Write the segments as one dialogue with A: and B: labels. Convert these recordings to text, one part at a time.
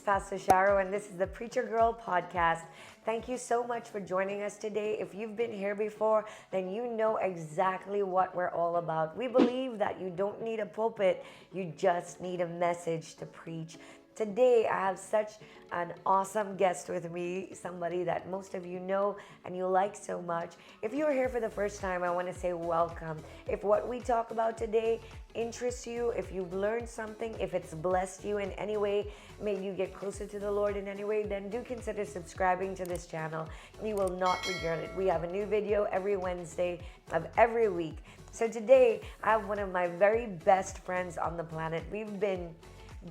A: Pastor Sharo, and this is the Preacher Girl podcast. Thank you so much for joining us today. If you've been here before, then you know exactly what we're all about. We believe that you don't need a pulpit, you just need a message to preach. Today, I have such an awesome guest with me, somebody that most of you know and you like so much. If you are here for the first time, I want to say welcome. If what we talk about today interests you, if you've learned something, if it's blessed you in any way, made you get closer to the Lord in any way, then do consider subscribing to this channel. You will not regret it. We have a new video every Wednesday of every week. So today, I have one of my very best friends on the planet. We've been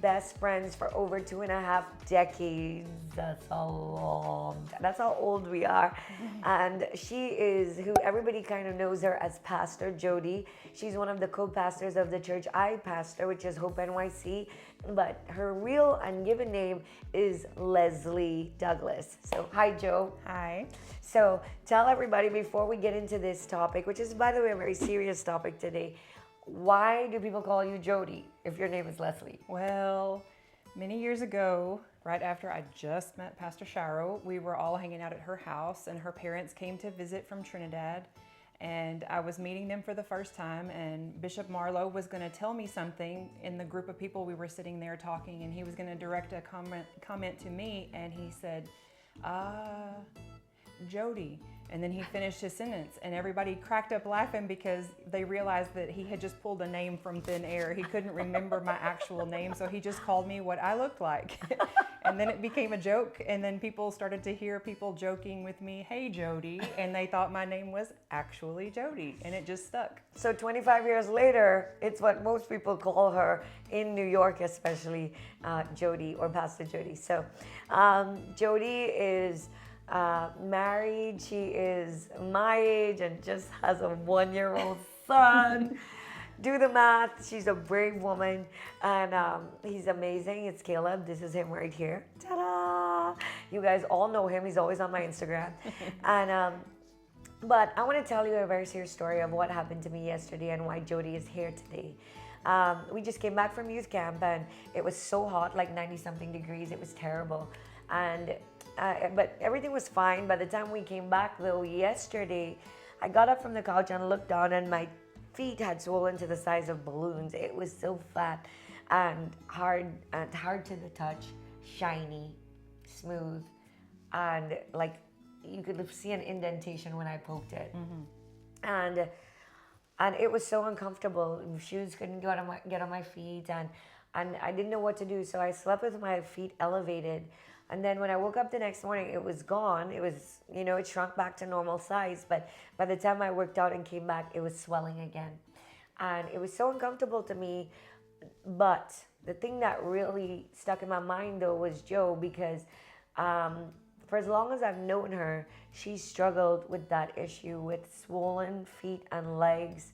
A: best friends for over 2.5 decades. That's how old we are. And she is who everybody kind of knows her as Pastor Jodi. She's one of the co-pastors of the church I pastor, which is Hope NYC. But her real and given name is Leslie Douglas. So hi, Joe.
B: Hi.
A: So tell everybody before we get into this topic, which is, by the way, a very serious topic today. Why do people call you Jodi if your name is Leslie?
B: Well, many years ago, right after I just met Pastor Sharo, we were all hanging out at her house and her parents came to visit from Trinidad, and I was meeting them for the first time, and Bishop Marlowe was going to tell me something in the group of people we were sitting there talking, and he was going to direct a comment to me, and he said, Jodi. And then he finished his sentence, and everybody cracked up laughing because they realized that he had just pulled a name from thin air. He couldn't remember my actual name, so he just called me what I looked like. And then it became a joke, and then people started to hear people joking with me, hey Jodi, and they thought my name was actually Jodi, and it just stuck.
A: So 25 years later, it's what most people call her in New York, especially Jodi or Pastor Jodi. So Jodi is married. She is my age and just has a 1-year-old son. Do the math. She's a brave woman, and he's amazing. It's Caleb. This is him right here. Ta-da! You guys all know him. He's always on my Instagram. And but I want to tell you a very serious story of what happened to me yesterday and why Jodi is here today. We just came back from youth camp, and it was so hot, like 90-something degrees. It was terrible, and but everything was fine. By the time we came back, though, yesterday, I got up from the couch and looked down, and my feet had swollen to the size of balloons. It was so fat and hard to the touch, shiny, smooth, and like you could see an indentation when I poked it. Mm-hmm. And it was so uncomfortable. Shoes couldn't get on my feet, and I didn't know what to do. So I slept with my feet elevated. And then when I woke up the next morning, it was gone. It was, it shrunk back to normal size. But by the time I worked out and came back, it was swelling again. And it was so uncomfortable to me. But the thing that really stuck in my mind, though, was Joe, because for as long as I've known her, she struggled with that issue with swollen feet and legs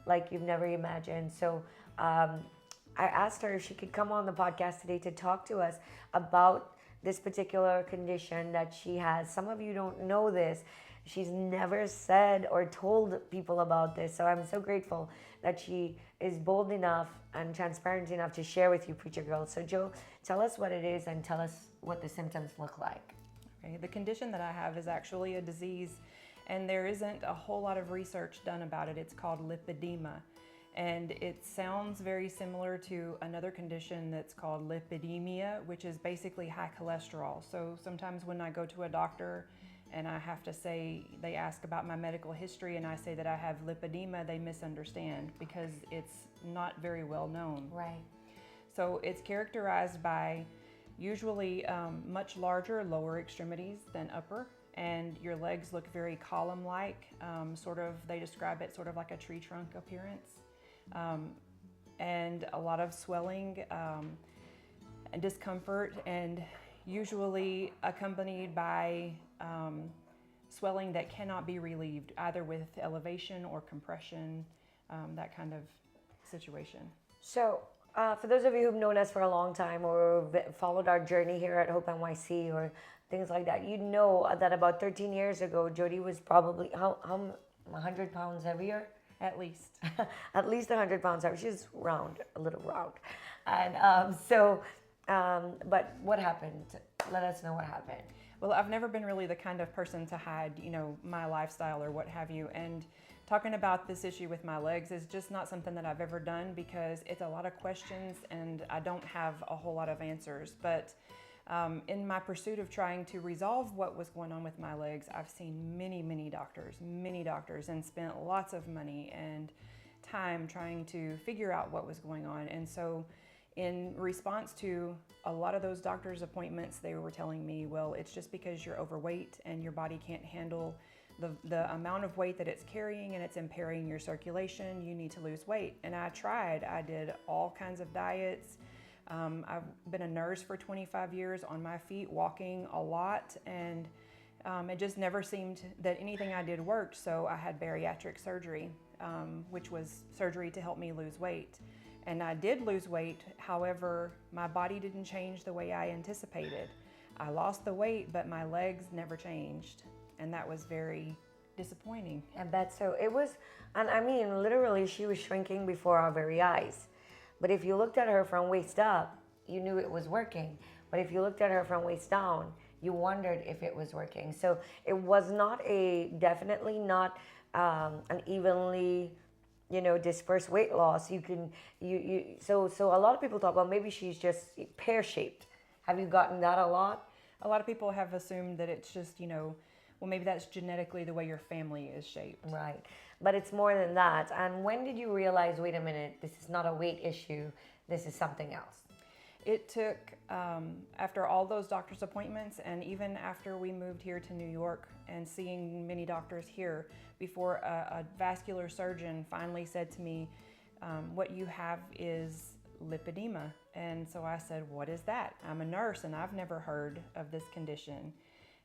A: like you've never imagined. So I asked her if she could come on the podcast today to talk to us about this particular condition that she has. Some of you don't know this. She's never said or told people about this. So I'm so grateful that she is bold enough and transparent enough to share with you, Preacher Girl. So Joe, tell us what it is and tell us what the symptoms look like.
B: Okay, the condition that I have is actually a disease, and there isn't a whole lot of research done about it. It's called lipedema. And it sounds very similar to another condition that's called lipidemia, which is basically high cholesterol. So sometimes when I go to a doctor and I have to say, they ask about my medical history and I say that I have lipedema, they misunderstand because it's not very well known.
A: Right.
B: So it's characterized by usually much larger lower extremities than upper, and your legs look very column-like, they describe it sort of like a tree trunk appearance. And a lot of swelling and discomfort, and usually accompanied by swelling that cannot be relieved, either with elevation or compression, that kind of situation.
A: So for those of you who've known us for a long time or followed our journey here at Hope NYC or things like that, you know that about 13 years ago, Jodi was probably, how 100 pounds heavier?
B: At least.
A: At least 100 pounds heavier. She's round, a little round. And so But what happened? Let us know what happened.
B: Well, I've never been really the kind of person to hide, you know, my lifestyle or what have you. And talking about this issue with my legs is just not something that I've ever done because it's a lot of questions and I don't have a whole lot of answers. But in my pursuit of trying to resolve what was going on with my legs, I've seen many doctors, and spent lots of money and time trying to figure out what was going on. And so in response to a lot of those doctor's appointments, they were telling me, well, it's just because you're overweight and your body can't handle the amount of weight that it's carrying and it's impairing your circulation. You need to lose weight. And I tried. I did all kinds of diets. I've been a nurse for 25 years on my feet, walking a lot, and it just never seemed that anything I did worked. So I had bariatric surgery, which was surgery to help me lose weight. And I did lose weight. However, my body didn't change the way I anticipated. I lost the weight, but my legs never changed. And that was very disappointing.
A: I bet so. It was, and I mean, literally, she was shrinking before our very eyes. But if you looked at her from waist up, you knew it was working. But if you looked at her from waist down, you wondered if it was working. So it was not definitely not an evenly, dispersed weight loss. So a lot of people talk about maybe she's just pear-shaped. Have you gotten that a lot?
B: A lot of people have assumed that it's just, well, maybe that's genetically the way your family is shaped.
A: Right. But it's more than that. And when did you realize, wait a minute, this is not a weight issue, this is something else?
B: It took, after all those doctor's appointments and even after we moved here to New York and seeing many doctors here, before a vascular surgeon finally said to me, what you have is lipedema. And so I said, what is that? I'm a nurse and I've never heard of this condition.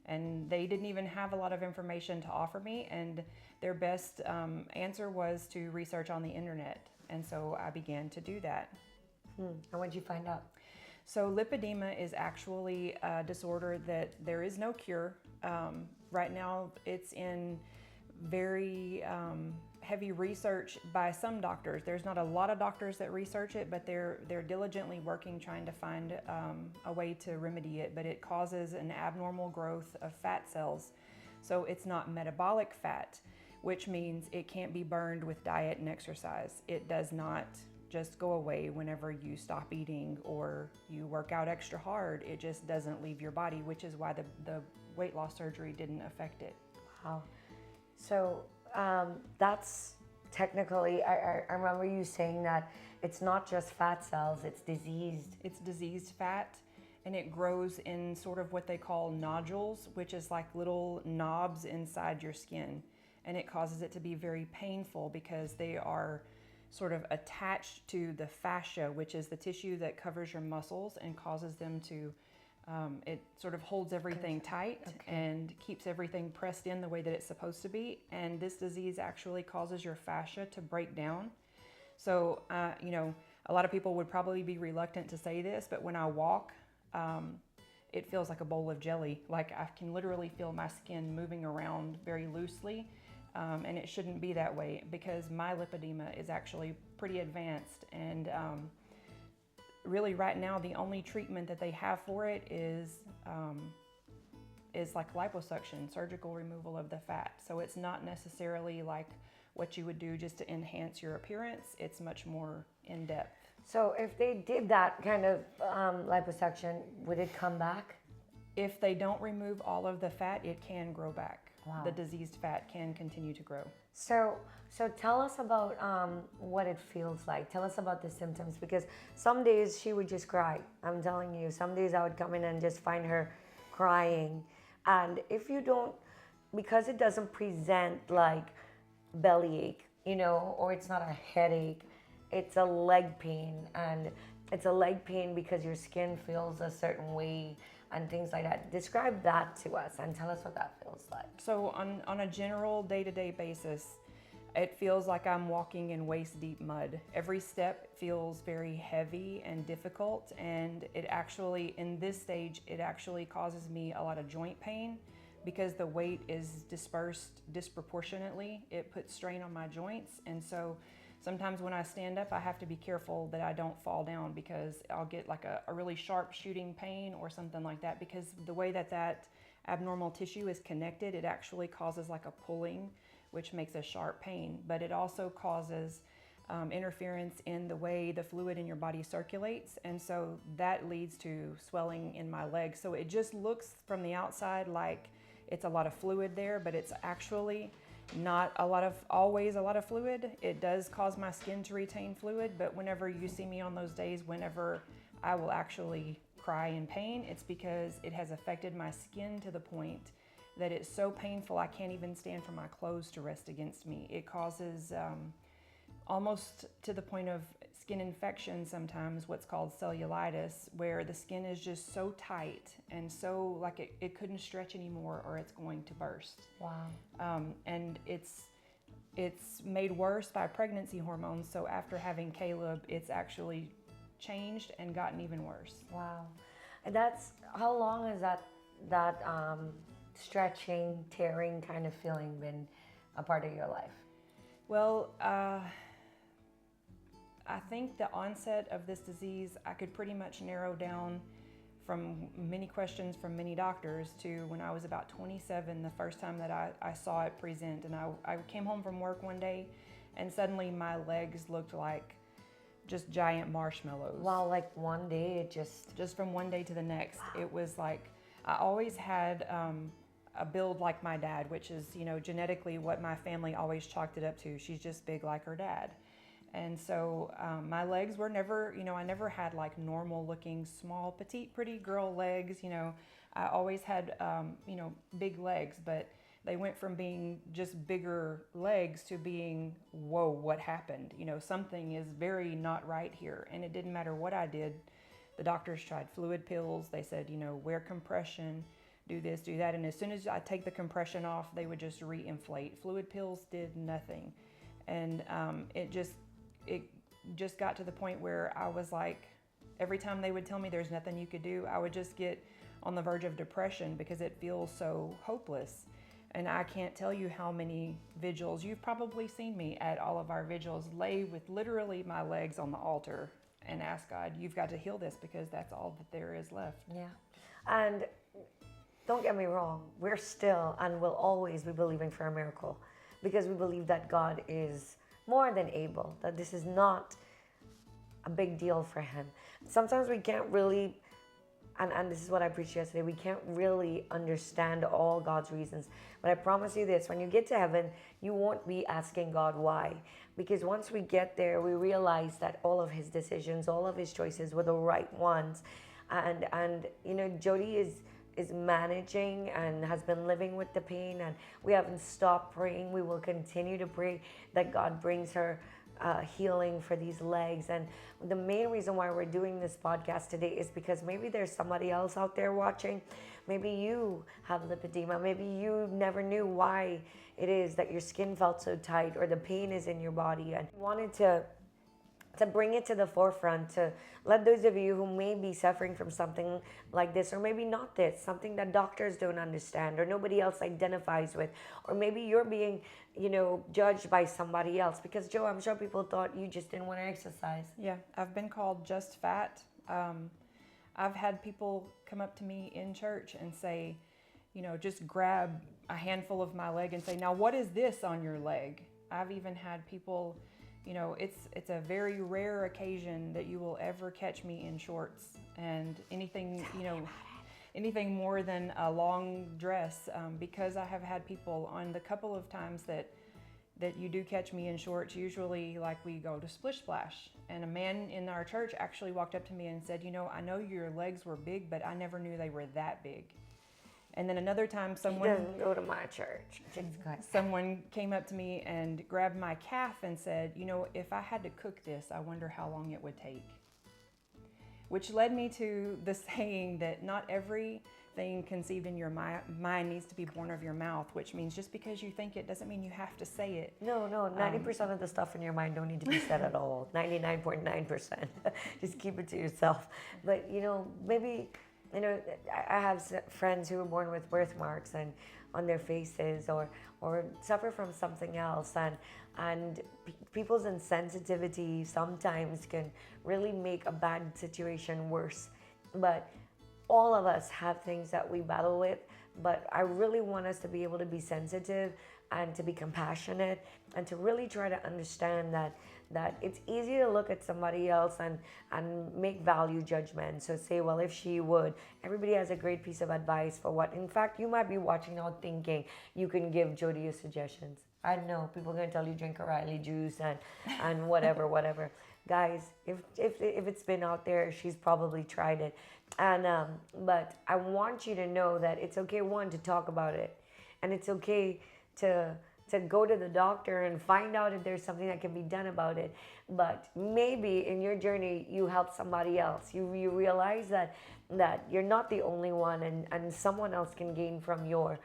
B: And they didn't even have a lot of information to offer me, and their best answer was to research on the internet. And so I began to do that.
A: And what did you find out?
B: So lipedema is actually a disorder that there is no cure. Right now it's in very heavy research by some doctors. There's not a lot of doctors that research it, but they're diligently working trying to find a way to remedy it. But it causes an abnormal growth of fat cells. So it's not metabolic fat, which means it can't be burned with diet and exercise. It does not just go away whenever you stop eating or you work out extra hard. It just doesn't leave your body, which is why the weight loss surgery didn't affect it.
A: Wow. So that's technically, I remember you saying that it's not just fat cells, it's diseased.
B: It's diseased fat, and it grows in sort of what they call nodules, which is like little knobs inside your skin. And it causes it to be very painful because they are sort of attached to the fascia, which is the tissue that covers your muscles and causes them to it sort of holds everything tight and keeps everything pressed in the way that it's supposed to be. And this disease actually causes your fascia to break down. So, a lot of people would probably be reluctant to say this, but when I walk, it feels like a bowl of jelly. Like I can literally feel my skin moving around very loosely. And it shouldn't be that way because my lipedema is actually pretty advanced. And really right now, the only treatment that they have for it is like liposuction, surgical removal of the fat. So it's not necessarily like what you would do just to enhance your appearance. It's much more in depth.
A: So if they did that kind of liposuction, would it come back?
B: If they don't remove all of the fat, it can grow back.
A: Wow.
B: The diseased fat can continue to grow.
A: So tell us about what it feels like. Tell us about the symptoms, because some days she would just cry. I'm telling you, some days I would come in and just find her crying. And if you don't, because it doesn't present like bellyache, or it's not a headache, it's a leg pain. And it's a leg pain because your skin feels a certain way and things like that. Describe that to us and tell us what that feels like.
B: So on a general day-to-day basis, it feels like I'm walking in waist-deep mud. Every step feels very heavy and difficult, and it actually, in this stage, it actually causes me a lot of joint pain because the weight is dispersed disproportionately. It puts strain on my joints, and so Sometimes when I stand up, I have to be careful that I don't fall down because I'll get like a really sharp shooting pain or something like that, because the way that abnormal tissue is connected, it actually causes like a pulling, which makes a sharp pain, but it also causes interference in the way the fluid in your body circulates, and so that leads to swelling in my legs. So it just looks from the outside like it's a lot of fluid there, but it's actually not always a lot of fluid. It does cause my skin to retain fluid, but whenever you see me on those days, whenever I will actually cry in pain, it's because it has affected my skin to the point that it's so painful I can't even stand for my clothes to rest against me. It causes almost to the point of skin infection sometimes, what's called cellulitis, where the skin is just so tight and so like it couldn't stretch anymore or it's going to burst.
A: Wow.
B: And it's made worse by pregnancy hormones. So after having Caleb, it's actually changed and gotten even worse.
A: Wow. And that's, how long has that stretching, tearing kind of feeling been a part of your life?
B: Well, I think the onset of this disease, I could pretty much narrow down from many questions from many doctors to when I was about 27, the first time that I saw it present. And I came home from work one day and suddenly my legs looked like just giant marshmallows.
A: Wow, like one day it
B: Just from one day to the next. Wow. It was like, I always had a build like my dad, which is, genetically what my family always chalked it up to. She's just big like her dad. And so my legs were never, I never had like normal looking, small, petite, pretty girl legs. I always had, big legs, but they went from being just bigger legs to being, whoa, what happened? Something is very not right here. And it didn't matter what I did. The doctors tried fluid pills. They said, wear compression, do this, do that. And as soon as I take the compression off, they would just re-inflate. Fluid pills did nothing. And it just got to the point where I was like, every time they would tell me there's nothing you could do, I would just get on the verge of depression because it feels so hopeless. And I can't tell you how many vigils, you've probably seen me at all of our vigils, lay with literally my legs on the altar and ask God, you've got to heal this because that's all that there is left.
A: Yeah. And don't get me wrong, we're still and will always be believing for a miracle because we believe that God is more than able, that this is not a big deal for him. Sometimes we can't really, and this is what I preached yesterday, we can't really understand all God's reasons. But I promise you this, when you get to heaven, you won't be asking God why. Because once we get there, we realize that all of his decisions, all of his choices were the right ones. And Jodi is managing and has been living with the pain, and we haven't stopped praying. We will continue to pray that God brings her healing for these legs. And the main reason why we're doing this podcast today is because maybe there's somebody else out there watching. Maybe you have lipedema. Maybe you never knew why it is that your skin felt so tight or the pain is in your body, and wanted to bring it to the forefront, to let those of you who may be suffering from something like this, or maybe not this, something that doctors don't understand or nobody else identifies with, or maybe you're being, judged by somebody else. Because Joe, I'm sure people thought you just didn't want to exercise.
B: Yeah, I've been called just fat. I've had people come up to me in church and say, just grab a handful of my leg and say, now what is this on your leg? I've even had people, it's a very rare occasion that you will ever catch me in shorts and anything, anything more than a long dress, because I have had people on the couple of times that you do catch me in shorts, usually like we go to Splish Splash. And a man in our church actually walked up to me and said, I know your legs were big, but I never knew they were that big. And then another time someone...
A: He doesn't go to my church.
B: Someone came up to me and grabbed my calf and said, if I had to cook this, I wonder how long it would take. Which led me to the saying that not everything conceived in your mind needs to be born of your mouth, which means just because you think it doesn't mean you have to say it.
A: No, 90% of the stuff in your mind don't need to be said at all. 99.9%. Just keep it to yourself. But, maybe you know, I have friends who were born with birthmarks and on their faces, or suffer from something else, and people's insensitivity sometimes can really make a bad situation worse. But all of us have things that we battle with, but I really want us to be able to be sensitive and to be compassionate and to really try to understand that it's easy to look at somebody else and make value judgments. So say, well, if she would, everybody has a great piece of advice for what. In fact, you might be watching out thinking you can give Jodi suggestions. I don't know, people are going to tell you drink O'Reilly juice and whatever. Guys, if it's been out there, she's probably tried it. And but I want you to know that it's okay, one, to talk about it, and it's okay to go to the doctor and find out if there's something that can be done about it. But maybe in your journey you help somebody else. You realize that you're not the only one, and someone else can gain from your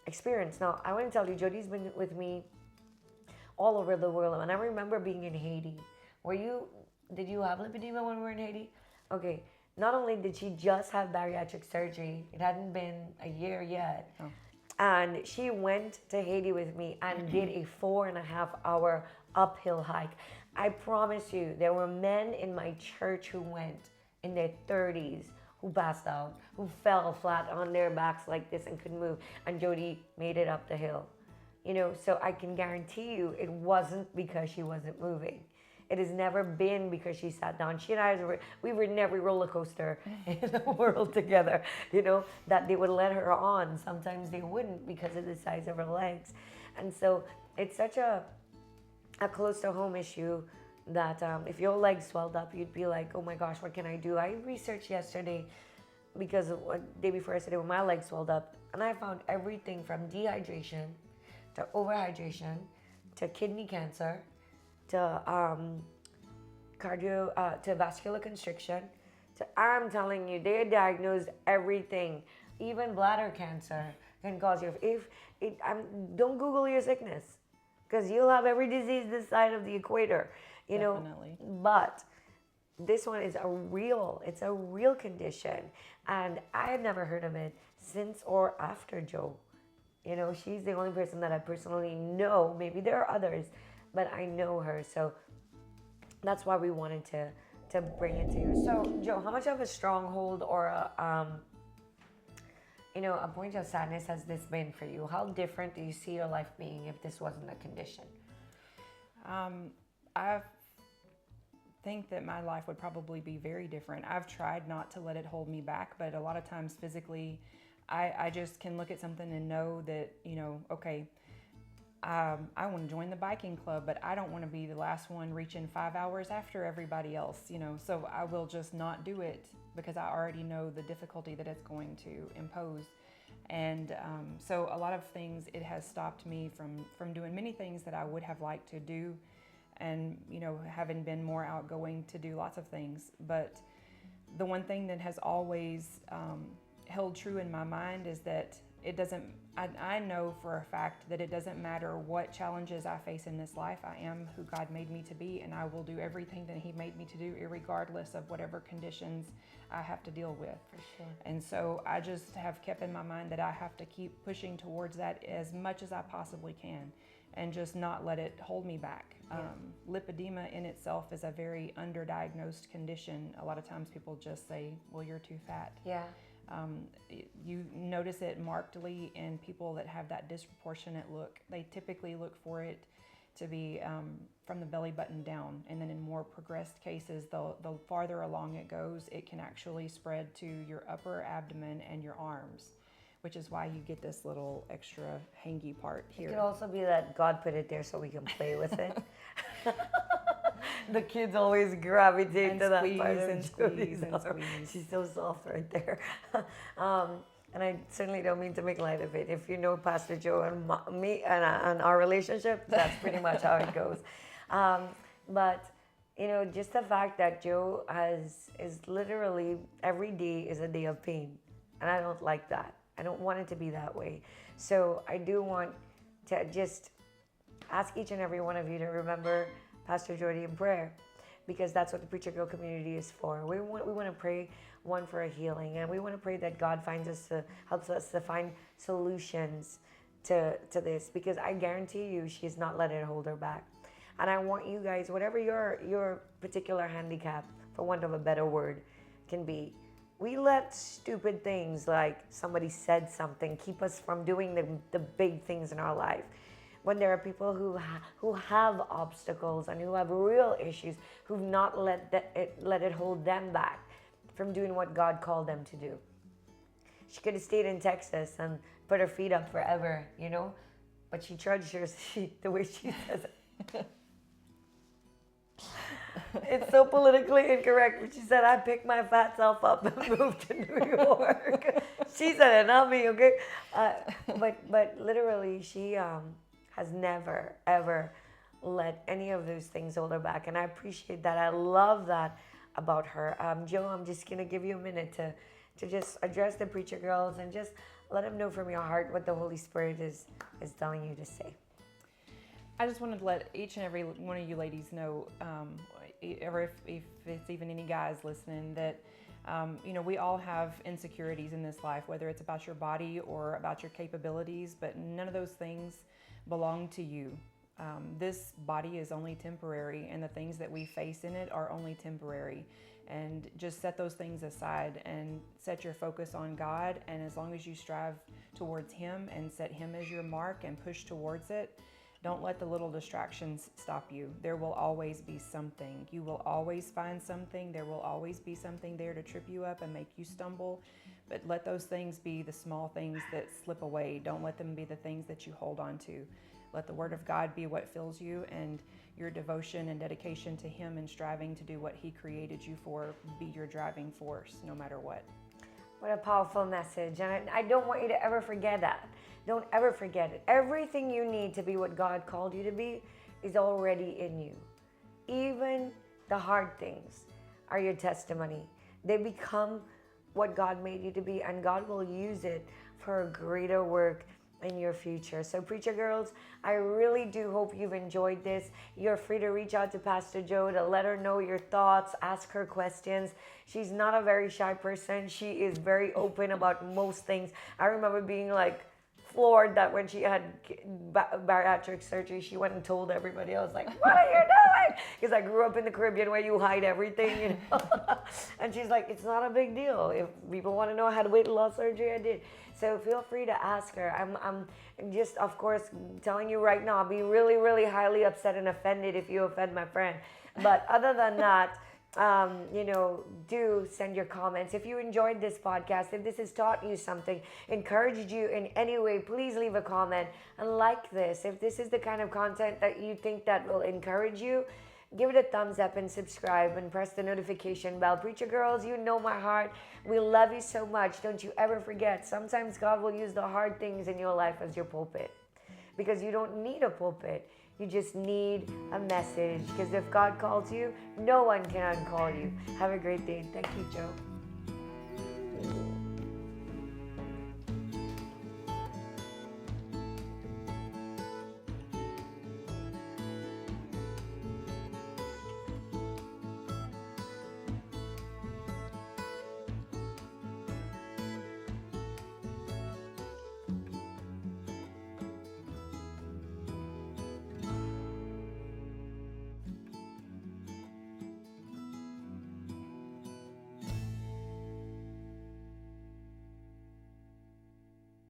A: experience. Now, I want to tell you, Jodi's been with me all over the world, and I remember being in Haiti. Did you have lipedema when we were in Haiti? Okay. Not only did she just have bariatric surgery, it hadn't been a year yet. Oh. And she went to Haiti with me and did a 4.5-hour uphill hike. I promise you, there were men in my church who went in their 30s, who passed out, who fell flat on their backs like this and couldn't move. And Jodi made it up the hill. You know, so I can guarantee you it wasn't because she wasn't moving. It has never been because she sat down. She and I, we were in every roller coaster in the world together, you know, that they would let her on. Sometimes they wouldn't because of the size of her legs. And so it's such a close to home issue that if your legs swelled up, you'd be like, oh my gosh, what can I do? I researched yesterday because day before yesterday when my legs swelled up, and I found everything from dehydration to overhydration to kidney cancer to to vascular constriction. So I'm telling you, they diagnosed everything. Even bladder cancer can cause you. Don't Google your sickness, because you'll have every disease this side of the equator. You
B: Definitely.
A: know, but this one is it's a real condition, and I had never heard of it since or after Joe. You know, she's the only person that I personally know. Maybe there are others, but I know her, so that's why we wanted to bring it to you. So, Joe, how much of a stronghold or a point of sadness has this been for you? How different do you see your life being if this wasn't a condition?
B: I think that my life would probably be very different. I've tried not to let it hold me back, but a lot of times physically, I just can look at something and know that, you know, okay, I want to join the biking club, but I don't want to be the last one reaching 5 hours after everybody else, you know, so I will just not do it because I already know the difficulty that it's going to impose. And so a lot of things, it has stopped me from doing many things that I would have liked to do, and, you know, having been more outgoing to do lots of things. But the one thing that has always held true in my mind is that I know for a fact that it doesn't matter what challenges I face in this life. I am who God made me to be, and I will do everything that He made me to do, irregardless of whatever conditions I have to deal with.
A: For sure. And
B: so I just have kept in my mind that I have to keep pushing towards that as much as I possibly can, and just not let it hold me back.
A: Yeah.
B: Lipedema in itself is a very underdiagnosed condition. A lot of times people just say, well, you're too fat.
A: Yeah.
B: You notice it markedly in people that have that disproportionate look. They typically look for it to be from the belly button down, and then in more progressed cases, the farther along it goes, it can actually spread to your upper abdomen and your arms, which is why you get this little extra hangy part here.
A: It could also be that God put it there so we can play with it. The kids always gravitate
B: and
A: to that
B: squeeze
A: part of
B: and squeeze and squeeze.
A: She's so soft right there. And I certainly don't mean to make light of it. If you know Pastor Joe and me and our relationship, that's pretty much how it goes. But, you know, just the fact that Joe is literally every day is a day of pain. And I don't like that. I don't want it to be that way. So I do want to just ask each and every one of you to remember Pastor Jodi in prayer, because that's what the Preacher Girl community is for. We want to pray one for a healing. And we want to pray that God helps us to find solutions to this, because I guarantee you she's not letting it hold her back. And I want you guys, whatever your particular handicap, for want of a better word, can be, we let stupid things like somebody said something keep us from doing the big things in our life. When there are people who have obstacles and who have real issues, who've not let it hold them back from doing what God called them to do. She could have stayed in Texas and put her feet up forever, but she trudged the way she says it. It's so politically incorrect, but she said, I picked my fat self up and moved to New York. She said it, not me, okay? But literally, she has never, ever let any of those things hold her back. And I appreciate that. I love that about her. Joe, I'm just going to give you a minute to just address the preacher girls and just let them know from your heart what the Holy Spirit is telling you to say.
B: I just wanted to let each and every one of you ladies know, or if it's even any guys listening, that we all have insecurities in this life, whether it's about your body or about your capabilities, but none of those things belong to you. This body is only temporary, and the things that we face in it are only temporary. And just set those things aside and set your focus on God. And as long as you strive towards Him and set Him as your mark and push towards it, don't let the little distractions stop you. There will always be something. You will always find something. There will always be something there to trip you up and make you stumble. But let those things be the small things that slip away. Don't let them be the things that you hold on to. Let the Word of God be what fills you, and your devotion and dedication to Him and striving to do what He created you for be your driving force, no matter what.
A: What a powerful message. And I don't want you to ever forget that. Don't ever forget it. Everything you need to be what God called you to be is already in you. Even the hard things are your testimony. They become what God made you to be, and God will use it for a greater work in your future. So preacher girls, I really do hope you've enjoyed this. You're free to reach out to Pastor Jo to let her know your thoughts, ask her questions. She's not a very shy person. She is very open about most things. I remember being floored that when she had bariatric surgery, she went and told everybody. I was like, what are you doing? Because I grew up in the Caribbean where you hide everything, And she's like, it's not a big deal. If people want to know I had weight loss surgery, I did. So feel free to ask her. I'm just, of course, telling you right now, I'll be really, really highly upset and offended if you offend my friend. But other than that, do send your comments. If you enjoyed this podcast, if this has taught you something, encouraged you in any way, please leave a comment and like this. If this is the kind of content that you think that will encourage you, give it a thumbs up and subscribe and press the notification bell. Preacher girls, you know my heart. We love you so much. Don't you ever forget, sometimes God will use the hard things in your life as your pulpit, because you don't need a pulpit. You just need a message, because if God calls you, no one can uncall you. Have a great day. Thank you, Joe.